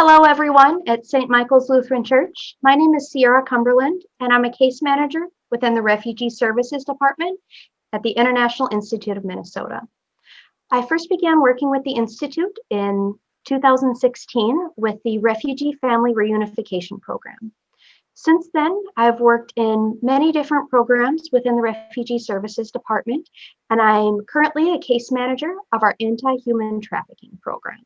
Hello, everyone at St. Michael's Lutheran Church. My name is Sierra Cumberland, and I'm a case manager within the Refugee Services Department at the International Institute of Minnesota. I first began working with the Institute in 2016 with the Refugee Family Reunification Program. Since then, I've worked in many different programs within the Refugee Services Department, and I'm currently a case manager of our anti-human trafficking program.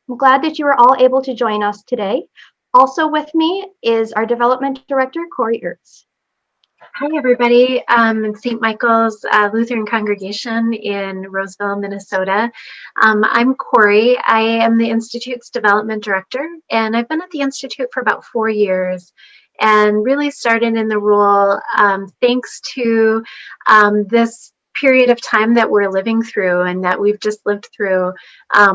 I'm glad that you are all able to join us today. Also with me is our Development Director, Corinne Ertz. Hi, everybody. St. Michael's Lutheran Congregation in Roseville, Minnesota. I'm Corey. I am the Institute's Development Director, and I've been at the Institute for about 4 years and really started in the role thanks to this period of time that we're living through and that we've just lived through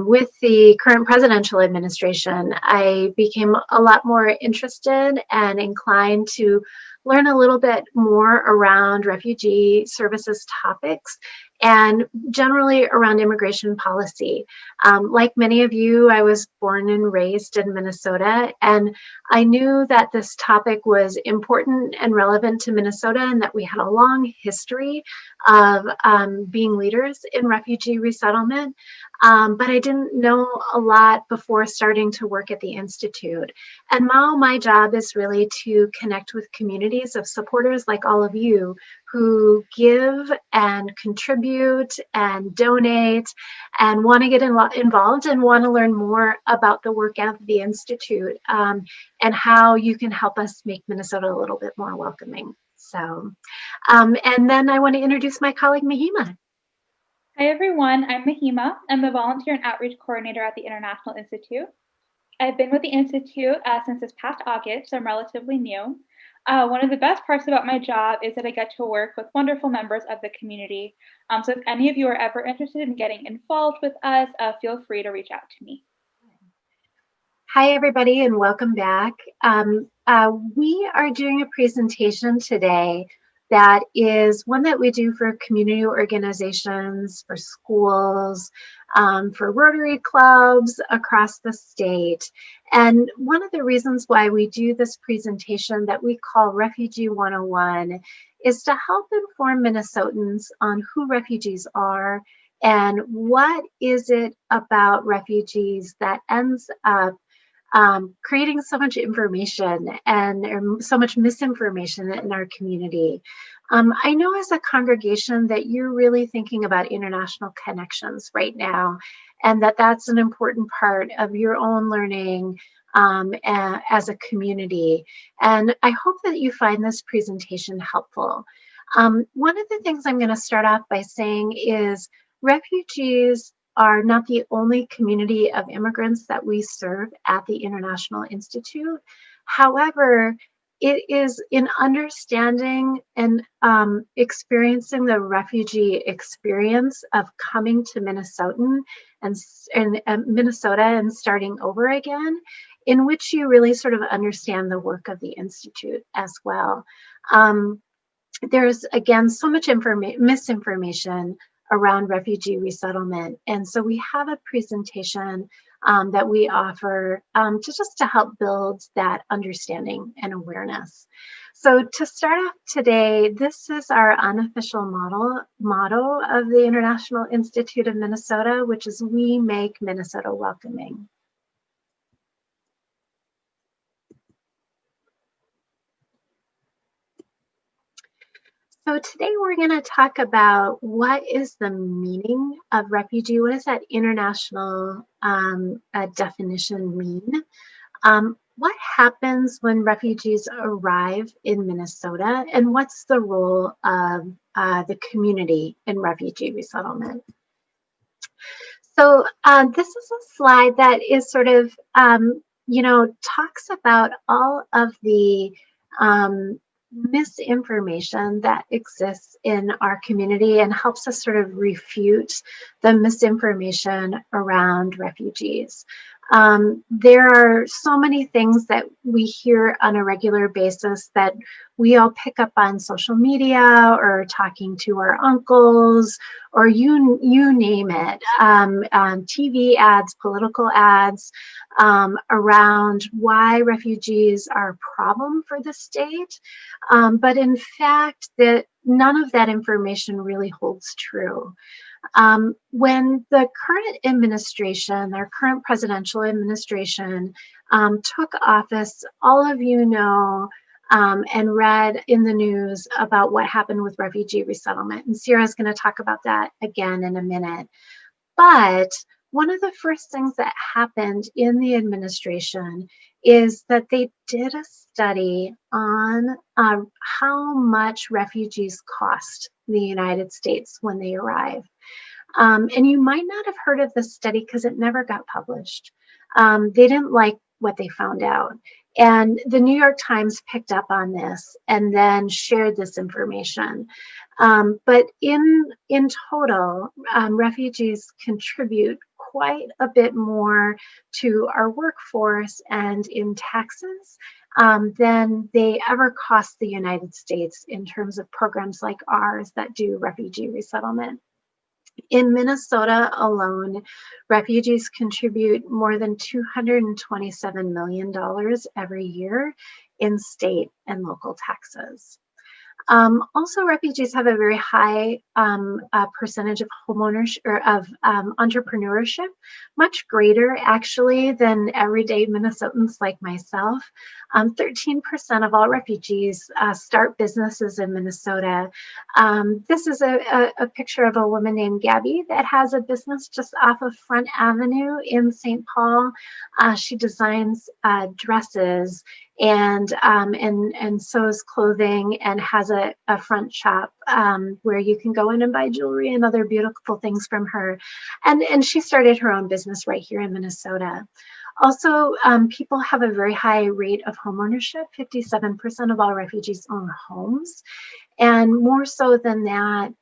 with the current presidential administration. I became a lot more interested and inclined to learn a little bit more around refugee services topics and generally around immigration policy. Like many of you, I was born and raised in Minnesota, and I knew that this topic was important and relevant to Minnesota and that we had a long history of being leaders in refugee resettlement. But I didn't know a lot before starting to work at the Institute. And now my job is really to connect with communities of supporters like all of you who give and contribute and donate and want to get involved and want to learn more about the work of the Institute and how you can help us make Minnesota a little bit more welcoming. So, and then I want to introduce my colleague, Mahima. Hi, everyone. I'm Mahima. I'm the Volunteer and Outreach Coordinator at the International Institute. I've been with the Institute since this past August, so I'm relatively new. One of the best parts about my job is that I get to work with wonderful members of the community. So if any of you are ever interested in getting involved with us, feel free to reach out to me. Hi, everybody, and welcome back. We are doing a presentation today that is one that we do for community organizations, for schools, for Rotary clubs across the state. And one of the reasons why we do this presentation that we call Refugee 101 is to help inform Minnesotans on who refugees are and what is it about refugees that ends up creating so much information and so much misinformation in our community. I know as a congregation that you're really thinking about international connections right now, and that's an important part of your own learning as a community. And I hope that you find this presentation helpful. One of the things I'm going to start off by saying is refugees are not the only community of immigrants that we serve at the International Institute. However, it is in understanding and experiencing the refugee experience of coming to Minnesota and starting over again, in which you really sort of understand the work of the Institute as well. There's, again, so much misinformation around refugee resettlement. And so we have a presentation that we offer to help build that understanding and awareness. So to start off today, this is our unofficial motto of the International Institute of Minnesota, which is "We make Minnesota welcoming." So today we're going to talk about what is the meaning of refugee. What does that international definition mean? What happens when refugees arrive in Minnesota? And what's the role of the community in refugee resettlement? So this is a slide that is sort of, talks about all of the misinformation that exists in our community and helps us sort of refute the misinformation around refugees. There are so many things that we hear on a regular basis that we all pick up on social media or talking to our uncles or you name it, TV ads, political ads, around why refugees are a problem for the state. But in fact, that none of that information really holds true. When the current administration, our current presidential administration, took office, all of you know and read in the news about what happened with refugee resettlement. And Sierra's going to talk about that again in a minute. But one of the first things that happened in the administration is that they did a study on how much refugees cost the United States when they arrive. And you might not have heard of this study because it never got published. They didn't like what they found out. And the New York Times picked up on this and then shared this information. But in total, refugees contribute quite a bit more to our workforce and in taxes than they ever cost the United States in terms of programs like ours that do refugee resettlement. In Minnesota alone, refugees contribute more than $227 million every year in state and local taxes. Also, refugees have a very high percentage of homeownership or of entrepreneurship, much greater actually than everyday Minnesotans like myself. 13% of all refugees start businesses in Minnesota. This is a picture of a woman named Gabby that has a business just off of Front Avenue in St. Paul. She designs dresses and sews clothing and has a front shop where you can go in and buy jewelry and other beautiful things from her. And she started her own business right here in Minnesota. Also, people have a very high rate of homeownership. 57% of all refugees own homes. And more so than that,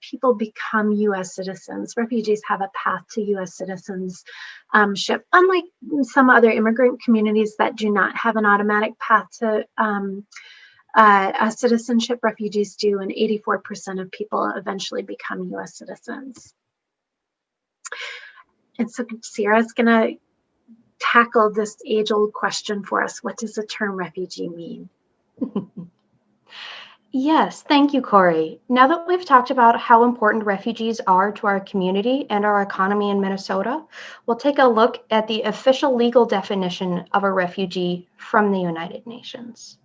people become U.S. citizens. Refugees have a path to U.S. citizenship, unlike some other immigrant communities that do not have an automatic path to citizenship. Refugees do, and 84% of people eventually become U.S. citizens. And so Sierra's going to tackle this age-old question for us. What does the term refugee mean? Yes, thank you, Corey. Now that we've talked about how important refugees are to our community and our economy in Minnesota, we'll take a look at the official legal definition of a refugee from the United Nations.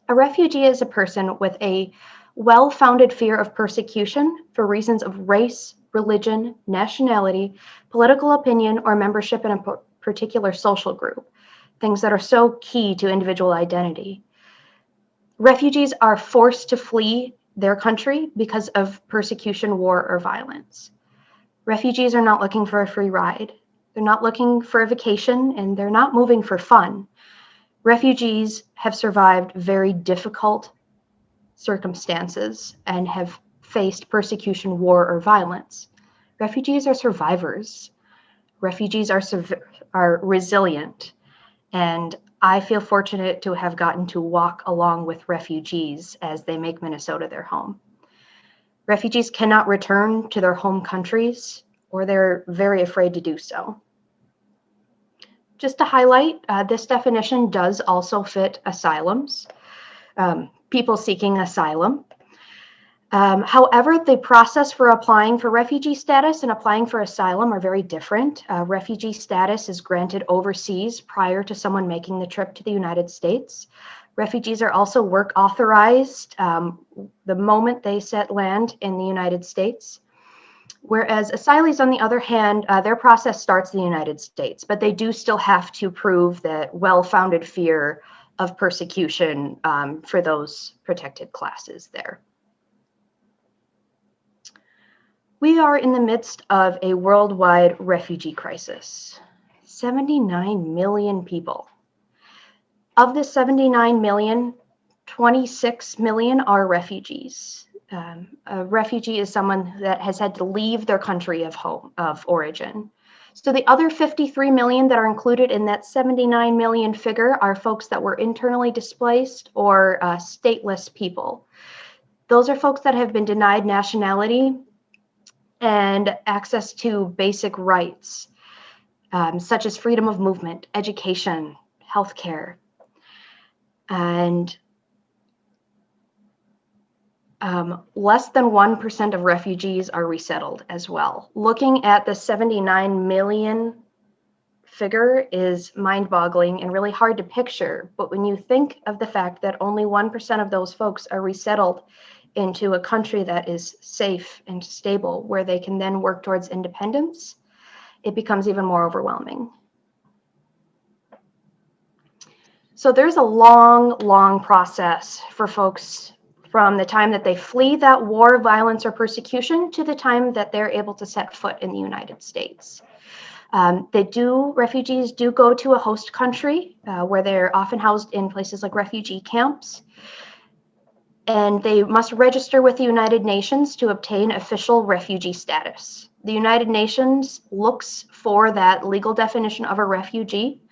A refugee is a person with a well-founded fear of persecution for reasons of race, religion, nationality, political opinion, or membership in a particular social group, things that are so key to individual identity. Refugees are forced to flee their country because of persecution, war, or violence. Refugees are not looking for a free ride. They're not looking for a vacation, and they're not moving for fun. Refugees have survived very difficult circumstances and have faced persecution, war, or violence. Refugees are survivors. Refugees are resilient, and I feel fortunate to have gotten to walk along with refugees as they make Minnesota their home. Refugees cannot return to their home countries, or they're very afraid to do so. Just to highlight, this definition does also fit asylums, people seeking asylum. However, the process for applying for refugee status and applying for asylum are very different. Refugee status is granted overseas prior to someone making the trip to the United States. Refugees are also work authorized the moment they set land in the United States. Whereas asylees, on the other hand, their process starts in the United States, but they do still have to prove that well-founded fear of persecution for those protected classes there. We are in the midst of a worldwide refugee crisis. 79 million people. Of the 79 million, 26 million are refugees. A refugee is someone that has had to leave their country of origin. So the other 53 million that are included in that 79 million figure are folks that were internally displaced or stateless people. Those are folks that have been denied nationality and access to basic rights, such as freedom of movement, education, healthcare, and less than 1% of refugees are resettled as well. Looking at the 79 million figure is mind-boggling and really hard to picture, but when you think of the fact that only 1% of those folks are resettled into a country that is safe and stable, where they can then work towards independence, it becomes even more overwhelming. So there's a long, long process for folks from the time that they flee that war, violence, or persecution to the time that they're able to set foot in the United States. Refugees do go to a host country where they're often housed in places like refugee camps. And they must register with the United Nations to obtain official refugee status. The United Nations looks for that legal definition of a refugee,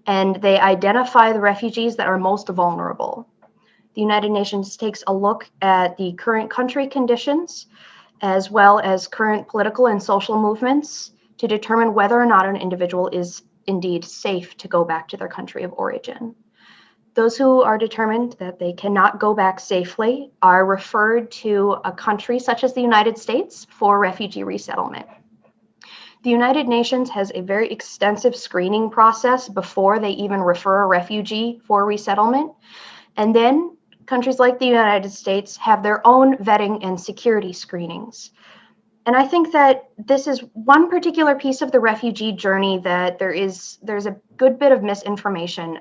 and they identify the refugees that are most vulnerable. The United Nations takes a look at the current country conditions, as well as current political and social movements, to determine whether or not an individual is indeed safe to go back to their country of origin. Those who are determined that they cannot go back safely are referred to a country such as the United States for refugee resettlement. The United Nations has a very extensive screening process before they even refer a refugee for resettlement. And then countries like the United States have their own vetting and security screenings. And I think that this is one particular piece of the refugee journey that there's a good bit of misinformation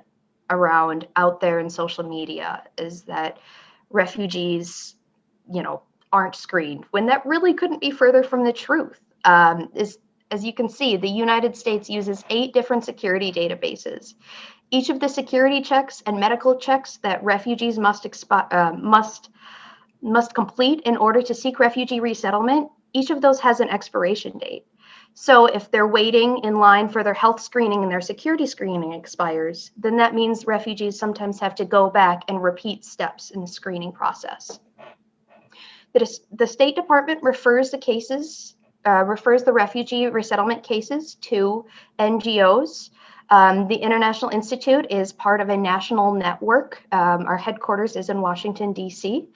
around out there in social media, is that refugees, aren't screened, when that really couldn't be further from the truth. As you can see, the United States uses 8 different security databases. Each of the security checks and medical checks that refugees must complete in order to seek refugee resettlement, each of those has an expiration date. So if they're waiting in line for their health screening and their security screening expires, then that means refugees sometimes have to go back and repeat steps in the screening process. The State Department refers the refugee resettlement cases to NGOs. The International Institute is part of a national network. Our headquarters is in Washington, D.C.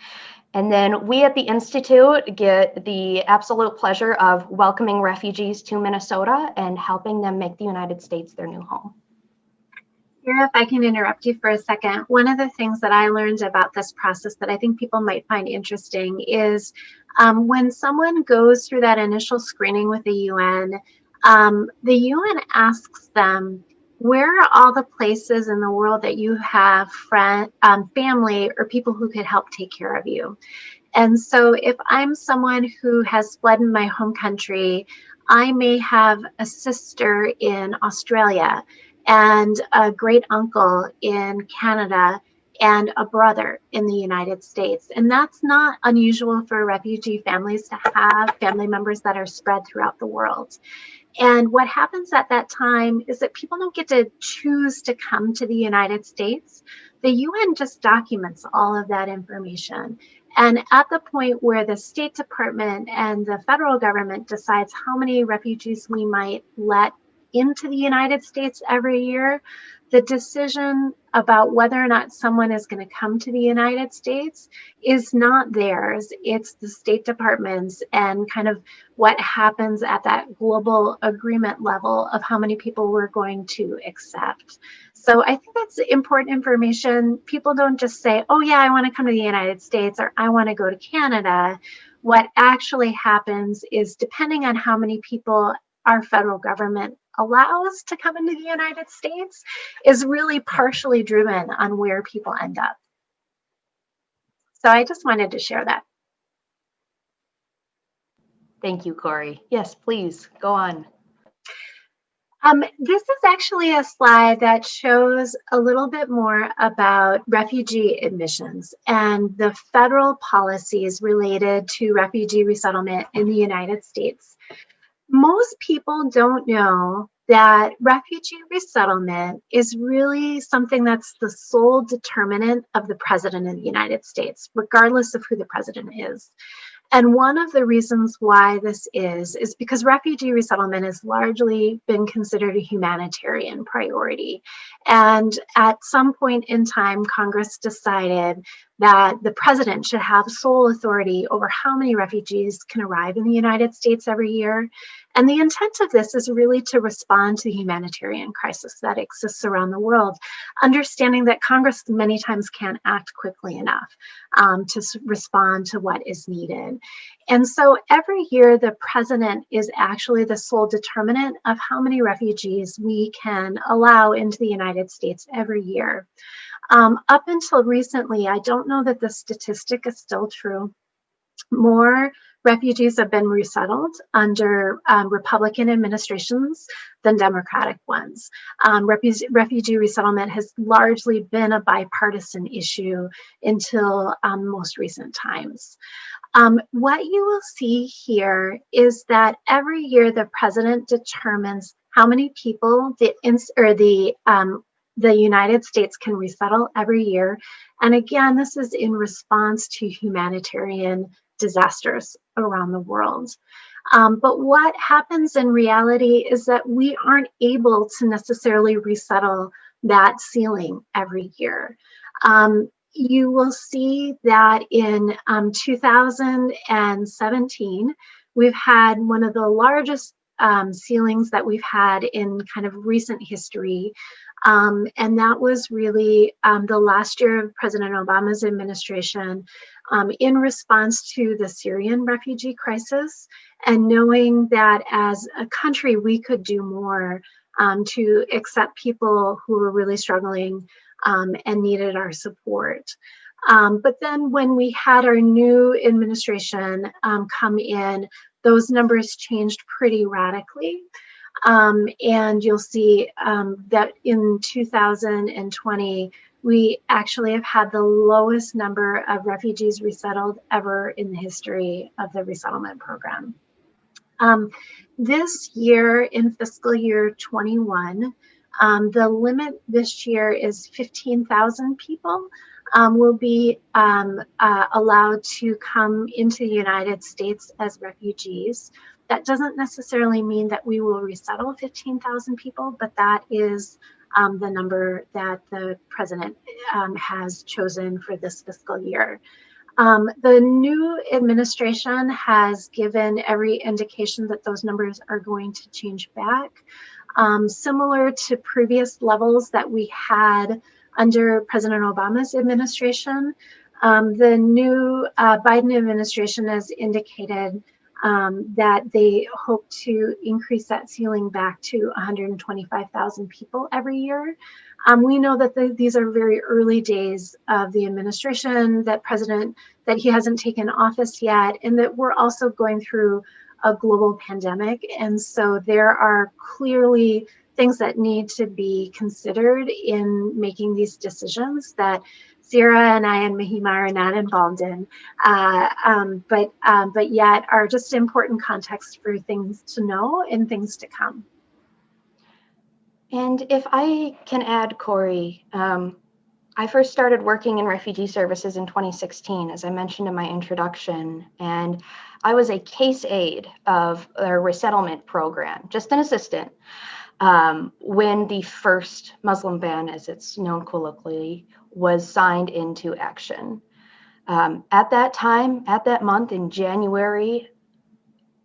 And then we at the Institute get the absolute pleasure of welcoming refugees to Minnesota and helping them make the United States their new home. Sarah, if I can interrupt you for a second, one of the things that I learned about this process that I think people might find interesting is when someone goes through that initial screening with the UN asks them, where are all the places in the world that you have family or people who could help take care of you? And so if I'm someone who has fled in my home country, I may have a sister in Australia and a great uncle in Canada and a brother in the United States. And that's not unusual for refugee families to have family members that are spread throughout the world. And what happens at that time is that people don't get to choose to come to the United States. The UN just documents all of that information. And at the point where the State Department and the federal government decides how many refugees we might let into the United States every year, the decision about whether or not someone is going to come to the United States is not theirs. It's the State Department's, and kind of what happens at that global agreement level of how many people we're going to accept. So I think that's important information. People don't just say, oh yeah, I want to come to the United States, or I want to go to Canada. What actually happens is, depending on how many people our federal government allows to come into the United States, is really partially driven on where people end up. So I just wanted to share that. Thank you, Corey. Yes, please, go on. This is actually a slide that shows a little bit more about refugee admissions and the federal policies related to refugee resettlement in the United States. Most people don't know that refugee resettlement is really something that's the sole determinant of the president of the United States, regardless of who the president is. And one of the reasons why this is because refugee resettlement has largely been considered a humanitarian priority. And at some point in time, Congress decided that the president should have sole authority over how many refugees can arrive in the United States every year. And the intent of this is really to respond to the humanitarian crisis that exists around the world, understanding that Congress many times can't act quickly enough to respond to what is needed. And so every year, the president is actually the sole determinant of how many refugees we can allow into the United States every year. Up until recently, I don't know that the statistic is still true. More refugees have been resettled under Republican administrations than Democratic ones. Refugee resettlement has largely been a bipartisan issue until most recent times. What you will see here is that every year the president determines how many people the United States can resettle every year. And again, this is in response to humanitarian disasters around the world. But what happens in reality is that we aren't able to necessarily resettle that ceiling every year. You will see that in 2017, we've had one of the largest ceilings that we've had in kind of recent history. And that was really the last year of President Obama's administration in response to the Syrian refugee crisis, and knowing that as a country we could do more to accept people who were really struggling and needed our support. But then when we had our new administration come in, those numbers changed pretty radically. And you'll see that in 2020, we actually have had the lowest number of refugees resettled ever in the history of the resettlement program. This year, in fiscal year 21, the limit this year is 15,000 people will be allowed to come into the United States as refugees. That doesn't necessarily mean that we will resettle 15,000 people, but that is the number that the president has chosen for this fiscal year. The new administration has given every indication that those numbers are going to change back. Similar to previous levels that we had under President Obama's administration, the new Biden administration has indicated that they hope to increase that ceiling back to 125,000 people every year. We know that these are very early days of the administration, that he hasn't taken office yet, and that we're also going through a global pandemic. And so there are clearly things that need to be considered in making these decisions that Sierra and I and Mahima are not involved in, but yet are just important context for things to know and things to come. And if I can add, Corey, I first started working in refugee services in 2016, as I mentioned in my introduction, and I was a case aide of their resettlement program, just an assistant, when the first Muslim ban, as it's known colloquially, was signed into action. At that time, at that month in January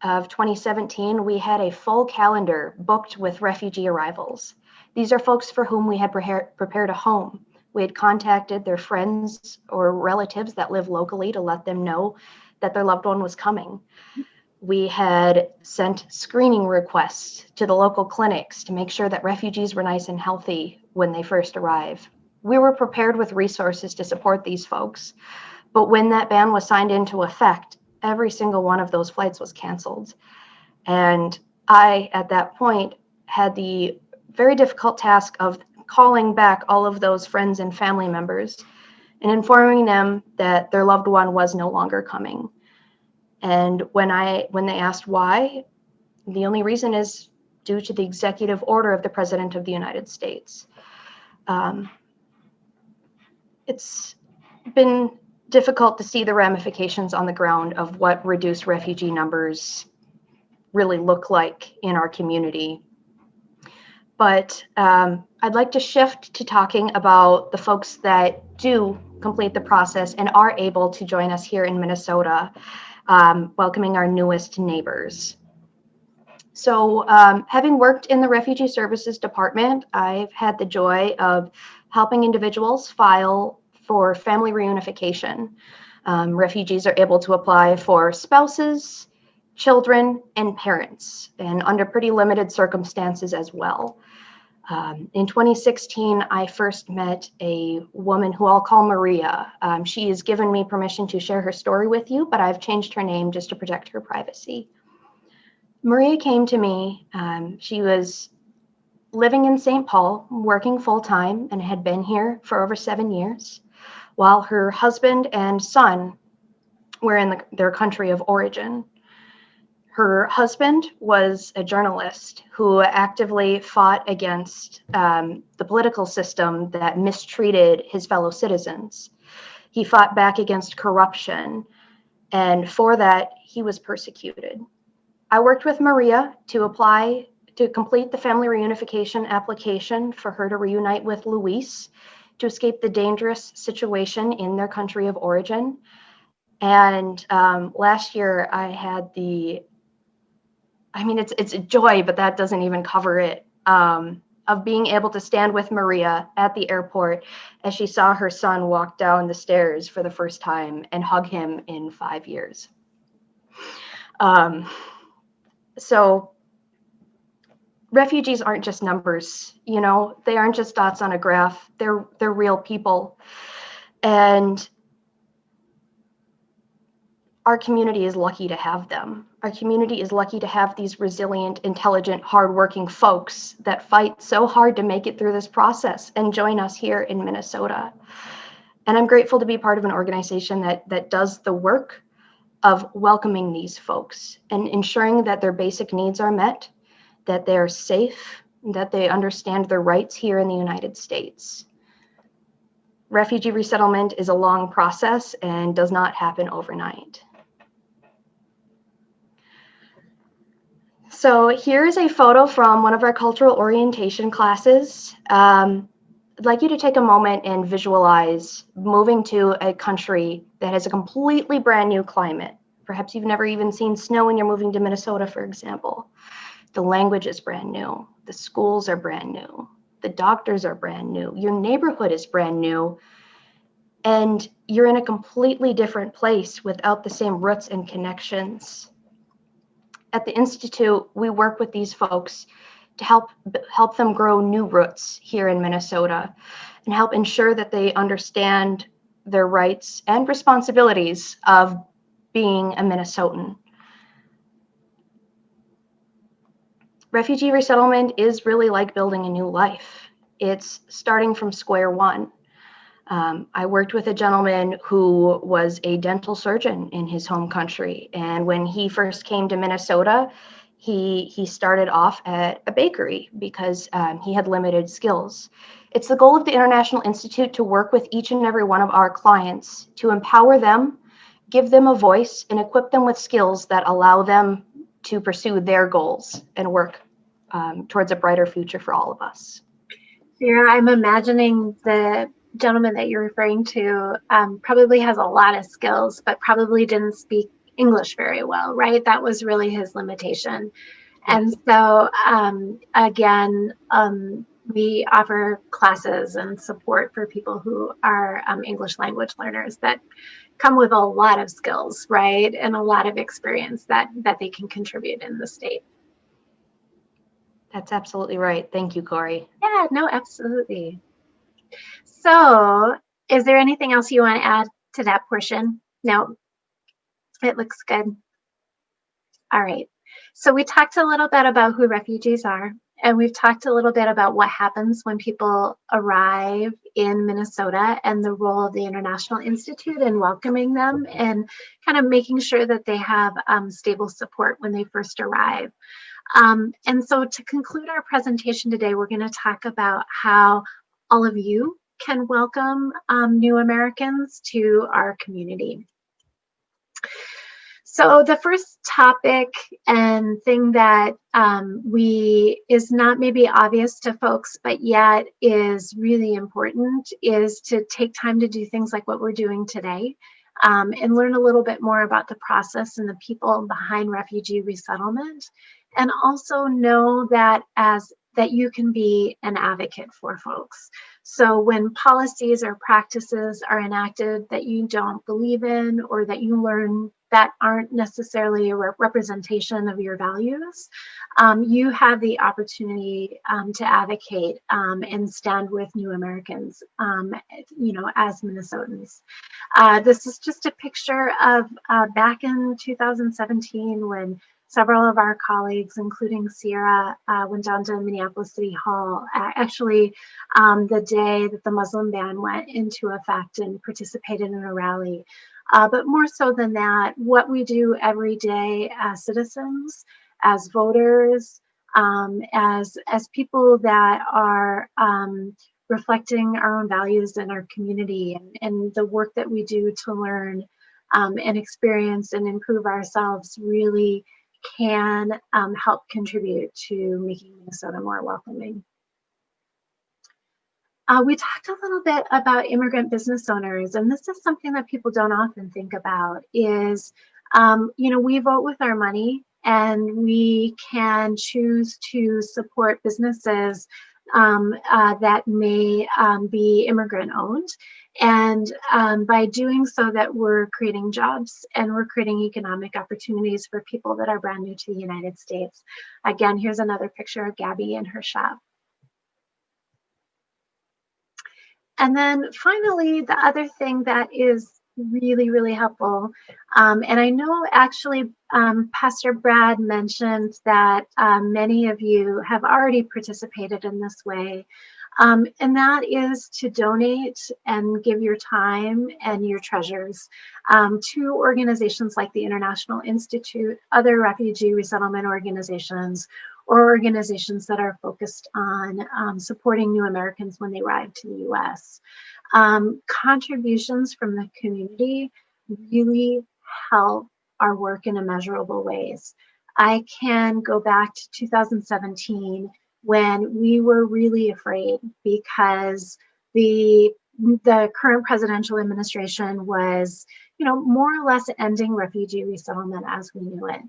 of 2017, we had a full calendar booked with refugee arrivals. These are folks for whom we had prepared a home. We had contacted their friends or relatives that live locally to let them know that their loved one was coming. We had sent screening requests to the local clinics to make sure that refugees were nice and healthy when they first arrive. We were prepared with resources to support these folks, but when that ban was signed into effect, every single one of those flights was canceled. And I, at that point, had the very difficult task of calling back all of those friends and family members and informing them that their loved one was no longer coming. And when they asked why, The only reason is due to the executive order of the President of the United States. It's been difficult to see the ramifications on the ground of what reduced refugee numbers really look like in our community. But I'd like to shift to talking about the folks that do complete the process and are able to join us here in Minnesota, welcoming our newest neighbors. So having worked in the Refugee Services Department, I've had the joy of helping individuals file for family reunification. Refugees are able to apply for spouses, children, and parents, and under pretty limited circumstances as well. In 2016, I first met a woman who I'll call Maria. She has given me permission to share her story with you, but I've changed her name just to protect her privacy. Maria came to me. She was living in St. Paul, working full-time, and had been here for over 7 years, while her husband and son were in their country of origin. Her husband was a journalist who actively fought against the political system that mistreated his fellow citizens. He fought back against corruption, and for that, he was persecuted. I worked with Maria to complete the family reunification application for her to reunite with Luis to escape the dangerous situation in their country of origin. And last year I had it's a joy, but that doesn't even cover it, of being able to stand with Maria at the airport as she saw her son walk down the stairs for the first time and hug him in 5 years. So refugees aren't just numbers, they aren't just dots on a graph. They're real people. And our community is lucky to have them. Our community is lucky to have these resilient, intelligent, hardworking folks that fight so hard to make it through this process and join us here in Minnesota. And I'm grateful to be part of an organization that does the work of welcoming these folks and ensuring that their basic needs are met, that they're safe, that they understand their rights here in the United States. Refugee resettlement is a long process and does not happen overnight. So here's a photo from one of our cultural orientation classes. I'd like you to take a moment and visualize moving to a country that has a completely brand new climate. Perhaps you've never even seen snow when you're moving to Minnesota, for example. The language is brand new. The schools are brand new. The doctors are brand new. Your neighborhood is brand new. And you're in a completely different place without the same roots and connections. At the Institute, we work with these folks to help them grow new roots here in Minnesota and help ensure that they understand their rights and responsibilities of being a Minnesotan. Refugee resettlement is really like building a new life. It's starting from square one. I worked with a gentleman who was a dental surgeon in his home country. And when he first came to Minnesota, he started off at a bakery because he had limited skills. It's the goal of the International Institute to work with each and every one of our clients to empower them, give them a voice, and equip them with skills that allow them to pursue their goals and work towards a brighter future for all of us. Sarah, I'm imagining the gentleman that you're referring to probably has a lot of skills, but probably didn't speak English very well, right? That was really his limitation. And so, again, we offer classes and support for people who are English language learners that come with a lot of skills, right? And a lot of experience that they can contribute in the state. That's absolutely right. Thank you, Corey. Yeah, no, absolutely. So is there anything else you want to add to that portion? No, it looks good. All right. So we talked a little bit about who refugees are, and we've talked a little bit about what happens when people arrive in Minnesota and the role of the International Institute in welcoming them and kind of making sure that they have stable support when they first arrive. And so to conclude our presentation today, we're going to talk about how all of you can welcome new Americans to our community. So the first topic and thing that is not maybe obvious to folks, but yet is really important, is to take time to do things like what we're doing today, and learn a little bit more about the process and the people behind refugee resettlement, and also know that you can be an advocate for folks. So when policies or practices are enacted that you don't believe in, or that you learn that aren't necessarily a representation of your values, you have the opportunity to advocate and stand with new Americans, as Minnesotans. This is just a picture of back in 2017 when several of our colleagues, including Sierra, went down to Minneapolis City Hall, actually the day that the Muslim ban went into effect, and participated in a rally. But more so than that, what we do every day as citizens, as voters, as people that are reflecting our own values in our community, and the work that we do to learn and experience and improve ourselves really can help contribute to making Minnesota more welcoming. We talked a little bit about immigrant business owners, and this is something that people don't often think about, is, we vote with our money, and we can choose to support businesses that may be immigrant owned. And by doing so, that we're creating jobs and we're creating economic opportunities for people that are brand new to the United States. Again, here's another picture of Gabby in her shop. And then finally, the other thing that is really, really helpful, and I know actually Pastor Brad mentioned that many of you have already participated in this way, and that is to donate and give your time and your treasures to organizations like the International Institute, other refugee resettlement organizations, or organizations that are focused on supporting new Americans when they arrive to the US. Contributions from the community really help our work in immeasurable ways. I can go back to 2017 when we were really afraid because the current presidential administration was, more or less ending refugee resettlement as we knew it.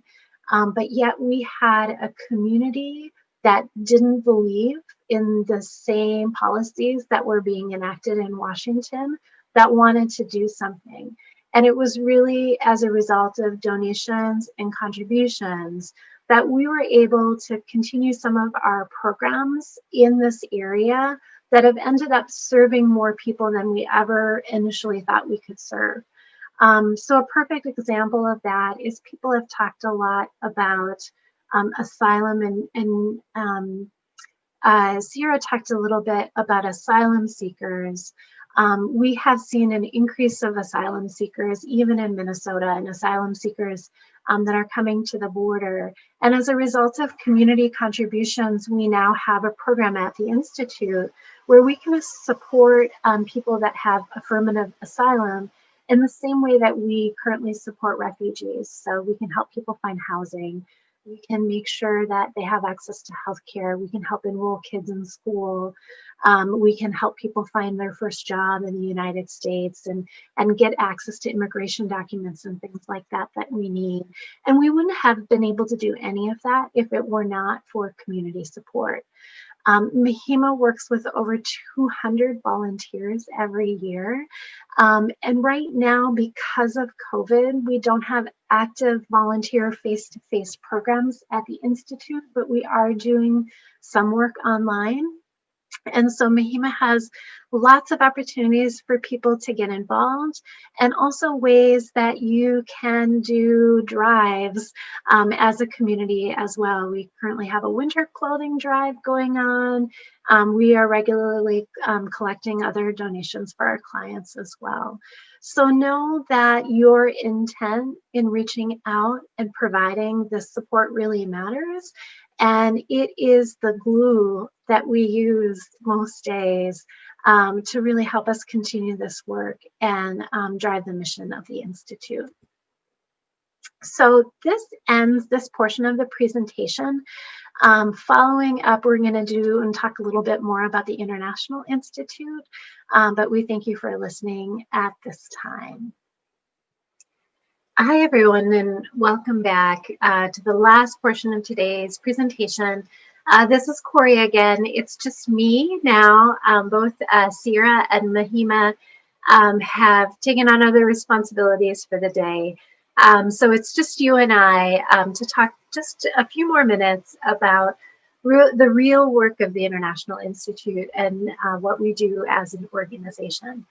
But yet we had a community that didn't believe in the same policies that were being enacted in Washington, that wanted to do something. And it was really as a result of donations and contributions that we were able to continue some of our programs in this area that have ended up serving more people than we ever initially thought we could serve. So a perfect example of that is people have talked a lot about asylum, and Sierra talked a little bit about asylum seekers. We have seen an increase of asylum seekers even in Minnesota, and asylum seekers that are coming to the border. And as a result of community contributions, we now have a program at the Institute where we can support people that have affirmative asylum in the same way that we currently support refugees. So we can help people find housing. We can make sure that they have access to healthcare. We can help enroll kids in school. We can help people find their first job in the United States and get access to immigration documents and things like that we need. And we wouldn't have been able to do any of that if it were not for community support. Mahima works with over 200 volunteers every year. And right now, because of COVID, we don't have active volunteer face-to-face programs at the Institute, but we are doing some work online. And so Mahima has lots of opportunities for people to get involved, and also ways that you can do drives as a community as well. We currently have a winter clothing drive going on. We are regularly collecting other donations for our clients as well. So know that your intent in reaching out and providing this support really matters. And it is the glue that we use most days to really help us continue this work and drive the mission of the Institute. So this ends this portion of the presentation. Following up, we're going to do and talk a little bit more about the International Institute, but we thank you for listening at this time. Hi, everyone, and welcome back to the last portion of today's presentation. This is Corey again. It's just me now. Both Sierra and Mahima have taken on other responsibilities for the day. So it's just you and I to talk just a few more minutes about the real work of the International Institute and what we do as an organization.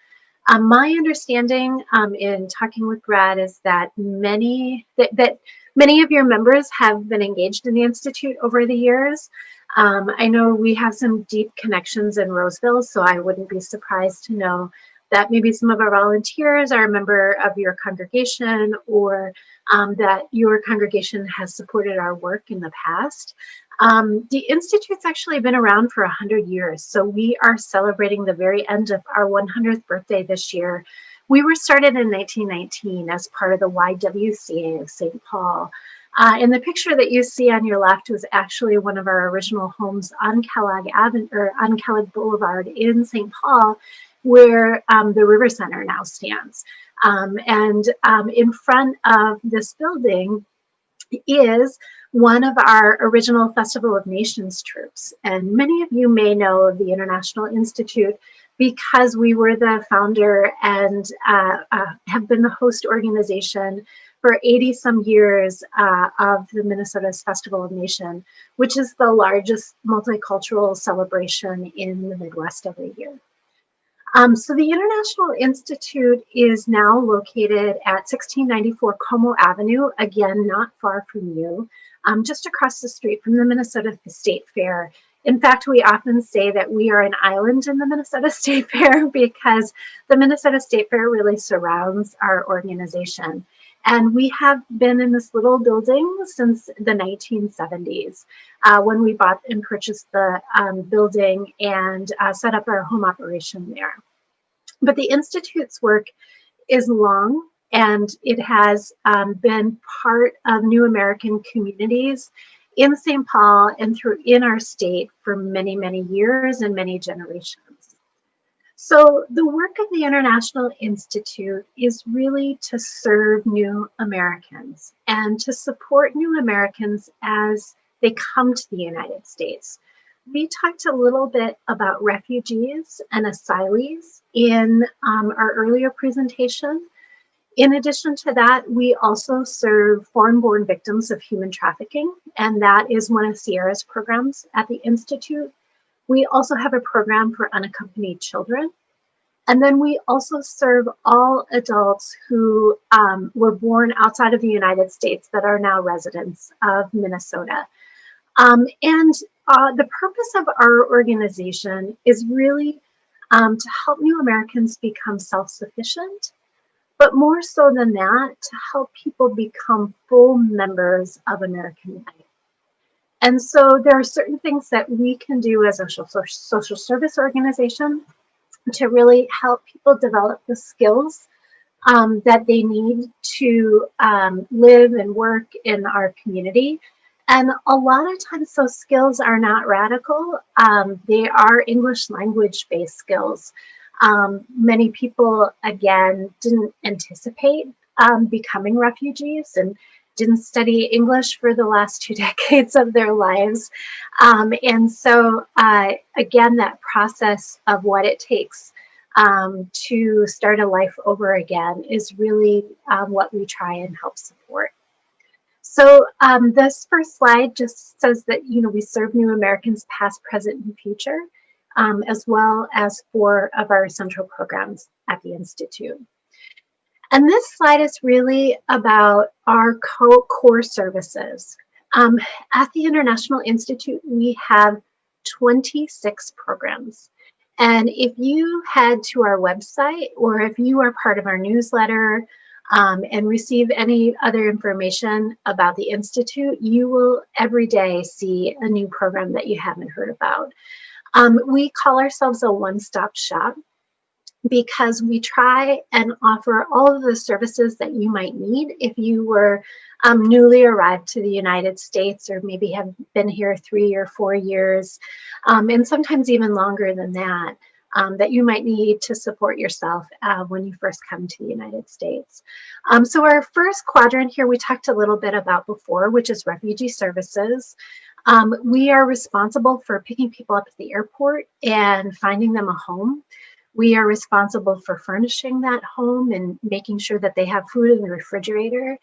My understanding in talking with Brad is that many of your members have been engaged in the Institute over the years. I know we have some deep connections in Roseville, so I wouldn't be surprised to know that maybe some of our volunteers are a member of your congregation, or that your congregation has supported our work in the past. The Institute's actually been around for 100 years, so we are celebrating the very end of our 100th birthday this year. We were started in 1919 as part of the YWCA of St. Paul. And the picture that you see on your left was actually one of our original homes on Kellogg Avenue, or on Kellogg Boulevard in St. Paul, where the River Center now stands. And in front of this building is one of our original Festival of Nations troops. And many of you may know of the International Institute because we were the founder and have been the host organization for 80 some years of the Minnesota's Festival of Nations, which is the largest multicultural celebration in the Midwest every year. So the International Institute is now located at 1694 Como Avenue, again, not far from you, just across the street from the Minnesota State Fair. In fact, we often say that we are an island in the Minnesota State Fair because the Minnesota State Fair really surrounds our organization. And we have been in this little building since the 1970s when we bought and purchased the building and set up our home operation there. But the Institute's work is long, and it has been part of New American communities in St. Paul and in our state for many, many years and many generations. So the work of the International Institute is really to serve new Americans and to support new Americans as they come to the United States. We talked a little bit about refugees and asylees in our earlier presentation. In addition to that, we also serve foreign-born victims of human trafficking, and that is one of Sierra's programs at the Institute. We also have a program for unaccompanied children. And then we also serve all adults who were born outside of the United States that are now residents of Minnesota. The purpose of our organization is really to help new Americans become self-sufficient, but more so than that, to help people become full members of American life. And so there are certain things that we can do as a social service organization to really help people develop the skills that they need to live and work in our community. And a lot of times those skills are not radical. They are English language based skills. Many people, again, didn't anticipate becoming refugees and didn't study English for the last 2 decades of their lives. And so, again, that process of what it takes to start a life over again is really what we try and help support. So this first slide just says that, we serve new Americans past, present, and future, as well as 4 of our central programs at the Institute. And this slide is really about our core services. At the International Institute, we have 26 programs. And if you head to our website, or if you are part of our newsletter, and receive any other information about the Institute, you will every day see a new program that you haven't heard about. We call ourselves a one-stop shop because we try and offer all of the services that you might need if you were newly arrived to the United States, or maybe have been here 3 or 4 years, and sometimes even longer than that, that you might need to support yourself when you first come to the United States. So our first quadrant here we talked a little bit about before, which is refugee services. We are responsible for picking people up at the airport and finding them a home. We are responsible for furnishing that home and making sure that they have food in the refrigerator,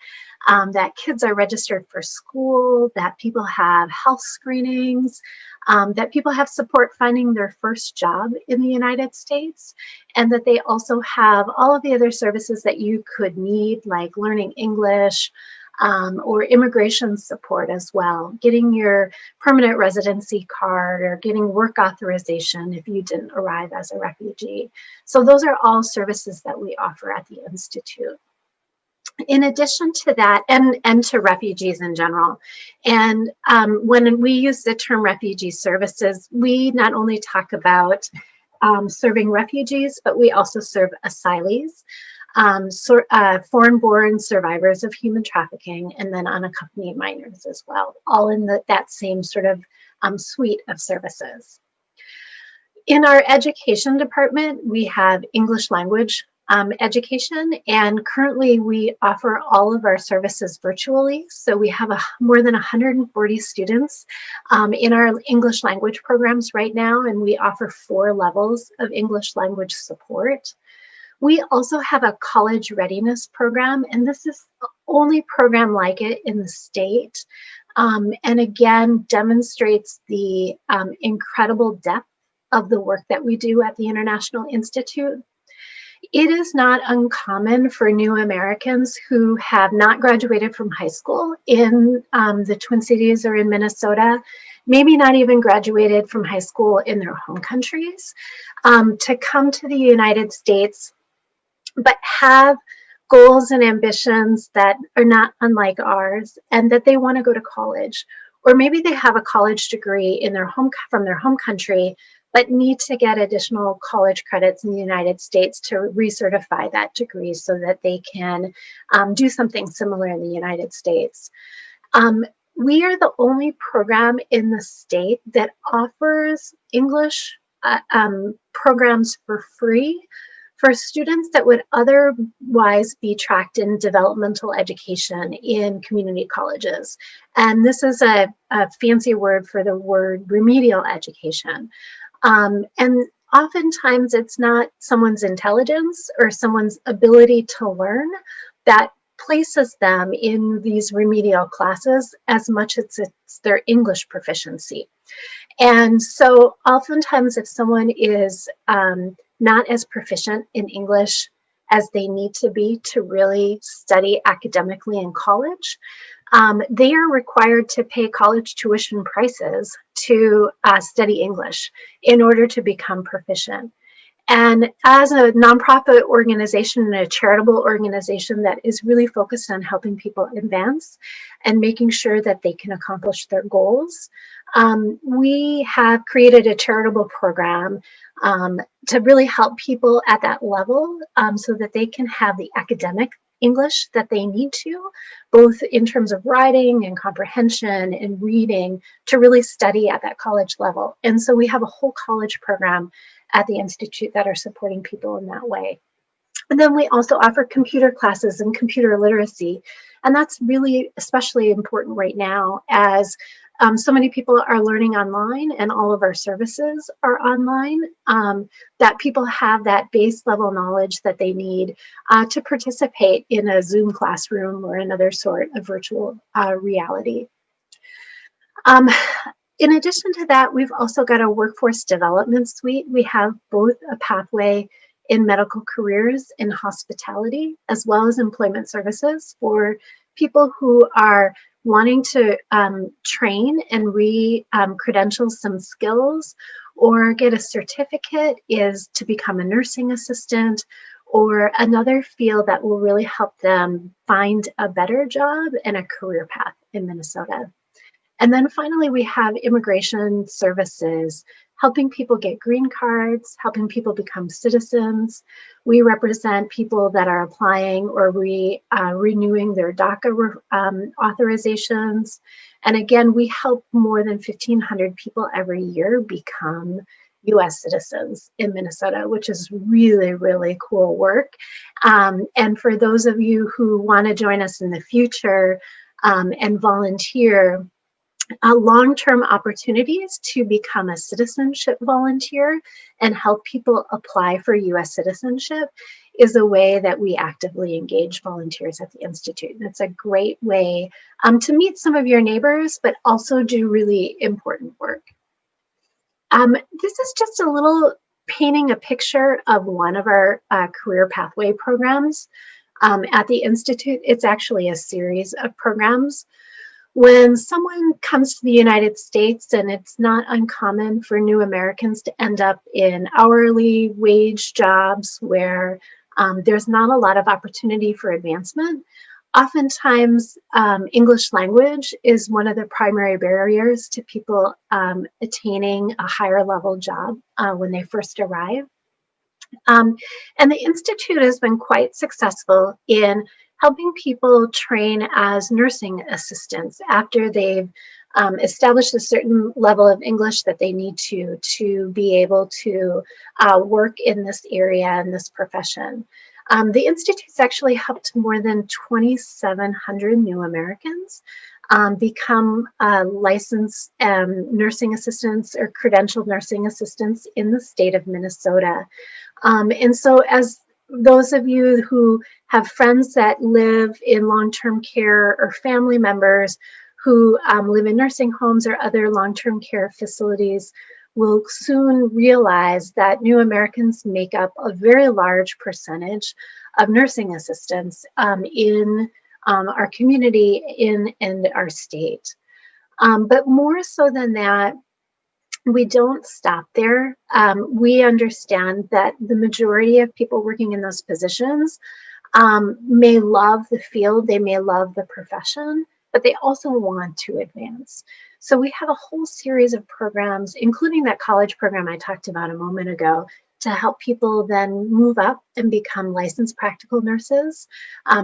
that kids are registered for school, that people have health screenings, that people have support finding their first job in the United States, and that they also have all of the other services that you could need, like learning English, or immigration support as well, getting your permanent residency card or getting work authorization if you didn't arrive as a refugee. So those are all services that we offer at the Institute. In addition to that, and to refugees in general, and when we use the term refugee services, we not only talk about serving refugees, but we also serve asylees, foreign-born survivors of human trafficking, and then unaccompanied minors as well, all in that same sort of suite of services. In our education department, we have English language education, and currently we offer all of our services virtually. So we have more than 140 students in our English language programs right now, and we offer 4 levels of English language support. We also have a college readiness program, and this is the only program like it in the state, and again demonstrates the incredible depth of the work that we do at the International Institute. It is not uncommon for new Americans who have not graduated from high school in the Twin Cities or in Minnesota, maybe not even graduated from high school in their home countries, to come to the United States, but have goals and ambitions that are not unlike ours, and that they want to go to college. Or maybe they have a college degree in from their home country, but need to get additional college credits in the United States to recertify that degree so that they can do something similar in the United States. We are the only program in the state that offers English programs for free for students that would otherwise be tracked in developmental education in community colleges. And this is a fancy word for the word remedial education. And oftentimes it's not someone's intelligence or someone's ability to learn that places them in these remedial classes as much as it's their English proficiency. And so oftentimes if someone is not as proficient in English as they need to be to really study academically in college, they are required to pay college tuition prices to study English in order to become proficient. And as a nonprofit organization and a charitable organization that is really focused on helping people advance and making sure that they can accomplish their goals, we have created a charitable program to really help people at that level so that they can have the academic English that they need to, both in terms of writing and comprehension and reading, to really study at that college level. And so we have a whole college program at the Institute that are supporting people in that way. And then we also offer computer classes and computer literacy. And that's really especially important right now as so many people are learning online and all of our services are online, that people have that base level knowledge that they need to participate in a Zoom classroom or another sort of virtual reality. In addition to that, we've also got a workforce development suite. We have both a pathway in medical careers in hospitality, as well as employment services for people who are wanting to train and re-credential some skills or get a certificate, is to become a nursing assistant, or another field that will really help them find a better job and a career path in Minnesota. And then finally, we have immigration services, helping people get green cards, helping people become citizens. We represent people that are applying or renewing their DACA authorizations. And again, we help more than 1,500 people every year become US citizens in Minnesota, which is really, really cool work. And for those of you who want to join us in the future and volunteer, long-term opportunities to become a citizenship volunteer and help people apply for US citizenship is a way that we actively engage volunteers at the Institute. And it's a great way to meet some of your neighbors, but also do really important work. This is just a little painting a picture of one of our career pathway programs at the Institute. It's actually a series of programs. When someone comes to the United States, and it's not uncommon for new Americans to end up in hourly wage jobs where there's not a lot of opportunity for advancement. Oftentimes, English language is one of the primary barriers to people attaining a higher level job when they first arrive. And the Institute has been quite successful in helping people train as nursing assistants after they've established a certain level of English that they need to be able to work in this area and this profession. The Institute's actually helped more than 2,700 new Americans become licensed nursing assistants or credentialed nursing assistants in the state of Minnesota. And so as those of you who have friends that live in long-term care or family members who live in nursing homes or other long-term care facilities will soon realize that new Americans make up a very large percentage of nursing assistants in our community and our state. But more so than that, we don't stop there. We understand that the majority of people working in those positions may love the field, they may love the profession, but they also want to advance. So we have a whole series of programs, including that college program I talked about a moment ago, to help people then move up and become licensed practical nurses,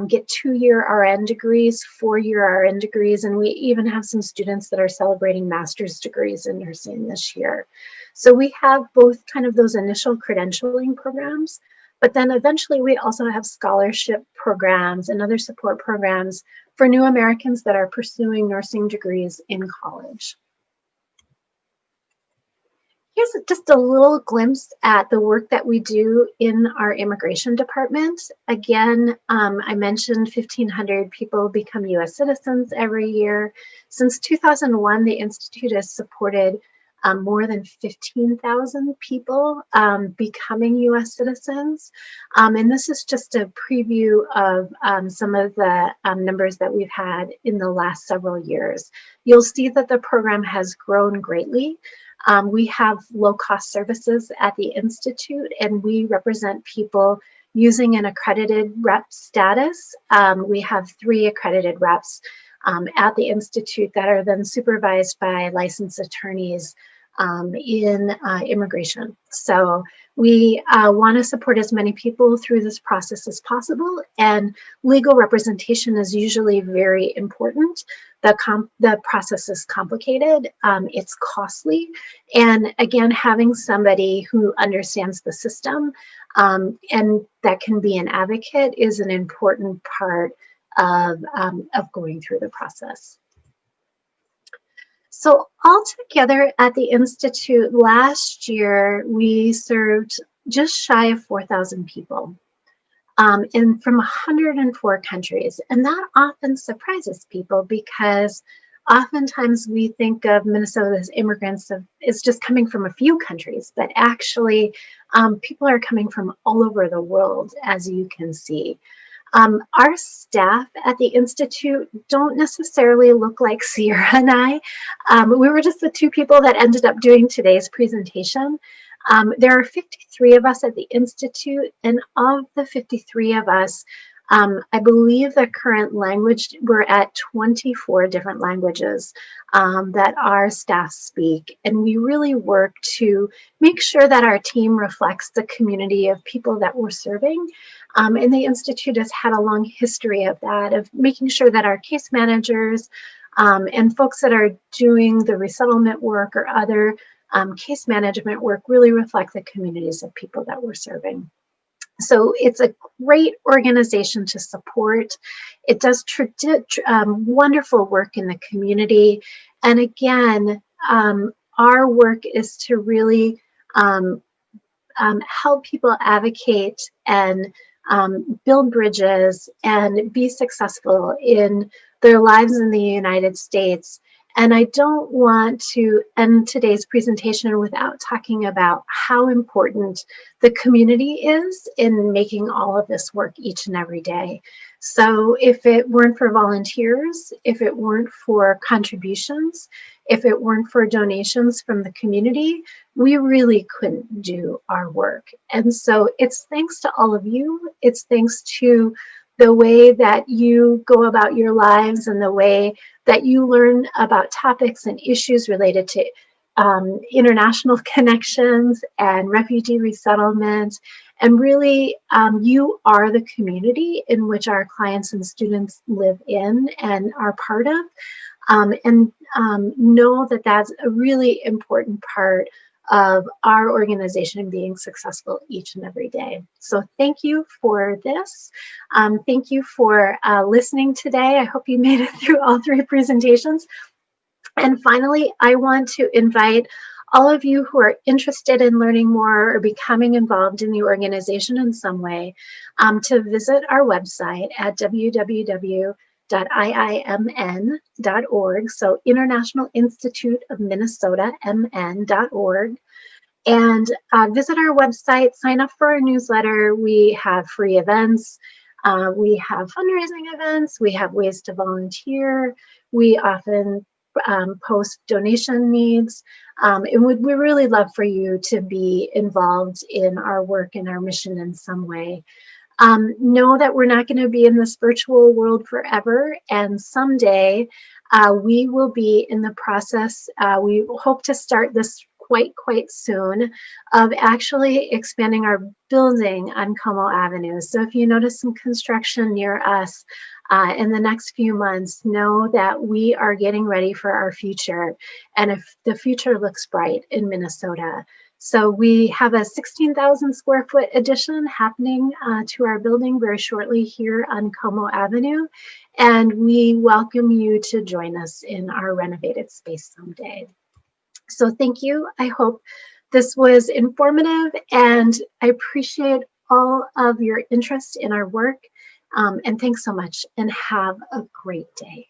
get 2-year RN degrees, 4-year RN degrees, and we even have some students that are celebrating master's degrees in nursing this year. So we have both kind of those initial credentialing programs, but then eventually we also have scholarship programs and other support programs for new Americans that are pursuing nursing degrees in college. Here's just a little glimpse at the work that we do in our immigration department. Again, I mentioned 1,500 people become US citizens every year. Since 2001, the Institute has supported more than 15,000 people becoming US citizens. And this is just a preview of some of the numbers that we've had in the last several years. You'll see that the program has grown greatly. We have low-cost services at the Institute, and we represent people using an accredited rep status. We have 3 accredited reps at the Institute that are then supervised by licensed attorneys in immigration. So we want to support as many people through this process as possible, and legal representation is usually very important. The process is complicated, it's costly, and again, having somebody who understands the system and that can be an advocate is an important part of going through the process. So altogether at the Institute last year, we served just shy of 4,000 people and from 104 countries. And that often surprises people because oftentimes we think of Minnesota's immigrants as just coming from a few countries, but actually people are coming from all over the world, as you can see. Our staff at the Institute don't necessarily look like Sierra and I. We were just the 2 people that ended up doing today's presentation. There are 53 of us at the Institute, and of the 53 of us, I believe the current language, we're at 24 different languages that our staff speak. And we really work to make sure that our team reflects the community of people that we're serving. And the Institute has had a long history of that, of making sure that our case managers and folks that are doing the resettlement work or other case management work really reflect the communities of people that we're serving. So it's a great organization to support. It does wonderful work in the community. And again, our work is to really help people advocate and build bridges and be successful in their lives in the United States. And I don't want to end today's presentation without talking about how important the community is in making all of this work each and every day. So if it weren't for volunteers, if it weren't for contributions, if it weren't for donations from the community, we really couldn't do our work. And so it's thanks to all of you. It's thanks to the way that you go about your lives and the way that you learn about topics and issues related to international connections and refugee resettlement. And really, you are the community in which our clients and students live in and are part of. And know that that's a really important part of our organization being successful each and every day. So thank you for this. Thank you for listening today. I hope you made it through all 3 presentations. And finally, I want to invite all of you who are interested in learning more or becoming involved in the organization in some way to visit our website at www.iimn.org, so International Institute of Minnesota, mn.org, and visit our website, sign up for our newsletter. We have free events, we have fundraising events, we have ways to volunteer, we often post donation needs, and we really love for you to be involved in our work and our mission in some way. Know that we're not going to be in this virtual world forever, and someday we will be in the process, we hope to start this quite soon, of actually expanding our building on Como Avenue. So if you notice some construction near us in the next few months, know that we are getting ready for our future, and if the future looks bright in Minnesota. So we have a 16,000 square foot addition happening to our building very shortly here on Como Avenue, and we welcome you to join us in our renovated space someday. So thank you. I hope this was informative, and I appreciate all of your interest in our work. And thanks so much, and have a great day.